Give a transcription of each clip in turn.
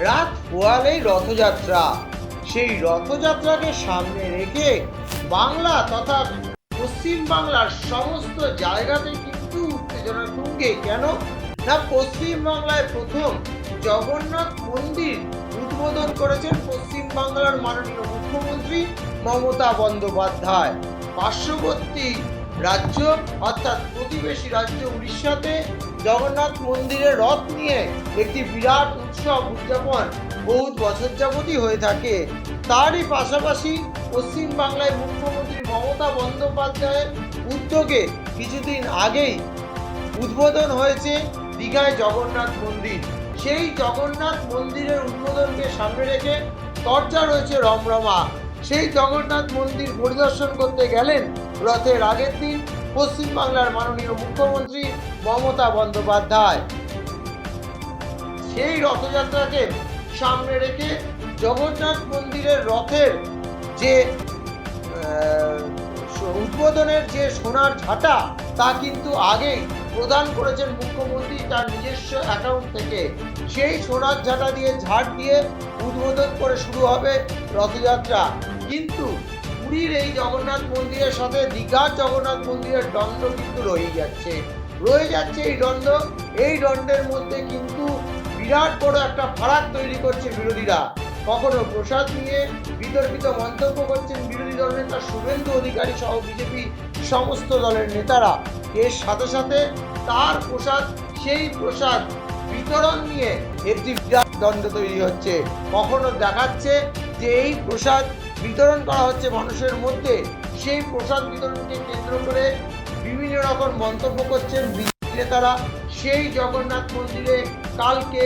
রাত পোয়ালেই রথযাত্রা। সেই রথযাত্রাকে সামনে রেখে বাংলা তথা পশ্চিম বাংলার সমস্ত জায়গাতে কিন্তু উত্তেজনা তুঙ্গে। কেন না, পশ্চিম বাংলায় প্রথম জগন্নাথ মন্দির উদ্বোধন করেছেন পশ্চিম বাংলার মাননীয় মুখ্যমন্ত্রী মমতা বন্দ্যোপাধ্যায়। পার্শ্ববর্তী রাজ্য অর্থাৎ প্রতিবেশী রাজ্য উড়িষ্যাতে জগন্নাথ মন্দিরের রথ নিয়ে একটি বিরাট উৎসব উদযাপন বহু বছর যাবতই হয়ে থাকে। তারই পাশাপাশি পশ্চিম বাংলায় মুখ্যমন্ত্রী মমতা বন্দ্যোপাধ্যায়ের উদ্যোগে কিছুদিন আগেই উদ্বোধন হয়েছে দীঘায় জগন্নাথ মন্দির। সেই জগন্নাথ মন্দিরের উদ্বোধনকে সামনে রেখে চর্চা রয়েছে রমরমা। সেই জগন্নাথ মন্দির পরিদর্শন করতে গেলেন রথের আগের দিন পশ্চিমবাংলার মাননীয় মুখ্যমন্ত্রী মমতা বন্দ্যোপাধ্যায়। সেই রথযাত্রাকে সামনে রেখে জগন্নাথ মন্দিরের রথের যে উদ্বোধনের যে সোনার ঝাঁটা তা কিন্তু আগেই প্রদান করেছেন মুখ্যমন্ত্রী তার নিজস্ব অ্যাকাউন্ট থেকে। সেই সোনার ঝাঁটা দিয়ে ঝাড় দিয়ে উদ্বোধন করে শুরু হবে রথযাত্রা। কিন্তু পুরীর এই জগন্নাথ মন্দিরের সাথে দীঘার জগন্নাথ মন্দিরের দ্বন্দ্ব কিন্তু রয়ে যাচ্ছে এই দ্বন্দ্বের মধ্যে কিন্তু বিরাট বড় একটা ফারাক তৈরি করছে বিরোধীরা। কখনো প্রসাদ নিয়ে বিতর্কিত মন্তব্য করছেন বিরোধী দল নেতা শুভেন্দু অধিকারী সহ বিজেপি সমস্ত দলের নেতারা। এর সাথে সাথে তার প্রসাদ সেই প্রসাদ বিতরণ নিয়ে একটি বিরাট দ্বন্দ্ব তৈরি হচ্ছে। কখনো দেখাচ্ছে যে এই প্রসাদ বিতরণ করা হচ্ছে মানুষের মধ্যে, সেই প্রসাদ বিতরণকে কেন্দ্র করে বিভিন্ন রকম মন্তব্য করছেন বিজেপি নেতারা। সেই জগন্নাথ মন্দিরে কালকে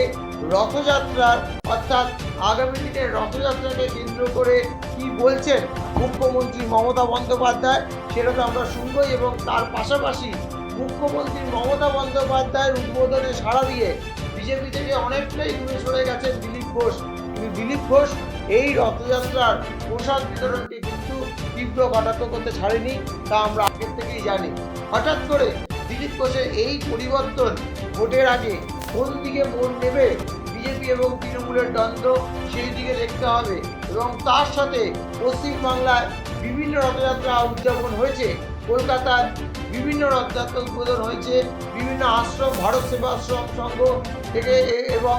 রথযাত্রার অর্থাৎ আগামী দিনের রথযাত্রাকে কেন্দ্র করে কি বলছেন মুখ্যমন্ত্রী মমতা বন্দ্যোপাধ্যায় সেটা তো আমরা শুনবই। এবং তার পাশাপাশি মুখ্যমন্ত্রী মমতা বন্দ্যোপাধ্যায়ের উদ্বোধনে সাড়া দিয়ে বিজেপি থেকে অনেকটাই দূরে সরে গেছেন দিলীপ ঘোষ। কিন্তু দিলীপ ঘোষ এই রথযাত্রার প্রসাদ বিতরণকে কিন্তু তীব্র কটাক্ষ করতে ছাড়েনি, তা আমরা আগের থেকেই জানি। হঠাৎ করে দিলীপ ঘোষের এই পরিবর্তন ভোটের আগে কোন দিকে মোড় নেবে বিজেপি এবং তৃণমূলের দ্বন্দ্ব, সেই দিকে দেখতে হবে। এবং তার সাথে পশ্চিমবাংলায় বিভিন্ন রথযাত্রা উদযাপন হয়েছে, কলকাতায় বিভিন্ন রথযাত্রা উদ্বোধন হয়েছে, বিভিন্ন আশ্রম ভারত সেবাশ্রম সংঘ থেকে এবং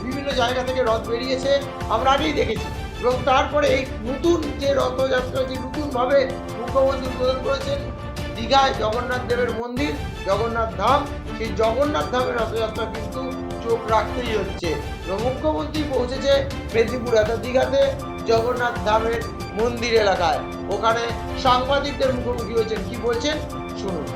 বিভিন্ন জায়গা থেকে রথ বেরিয়েছে, আমরা আগেই দেখেছি। এবং তারপরে এই নতুন যে রথযাত্রা যে নতুনভাবে মুখ্যমন্ত্রী উদ্বোধন করেছেন দীঘায় জগন্নাথ দেবের মন্দির জগন্নাথ ধাম, সেই জগন্নাথ ধামের রথযাত্রা কিন্তু চোখ রাখতেই হচ্ছে। এবং মুখ্যমন্ত্রী পৌঁছেছে মেদিনীপুর অর্থাৎ দীঘাতে জগন্নাথ ধামের মন্দির এলাকায়। ওখানে সাংবাদিকদের মুখোমুখি হয়েছেন, কি বলছেন শুনুন।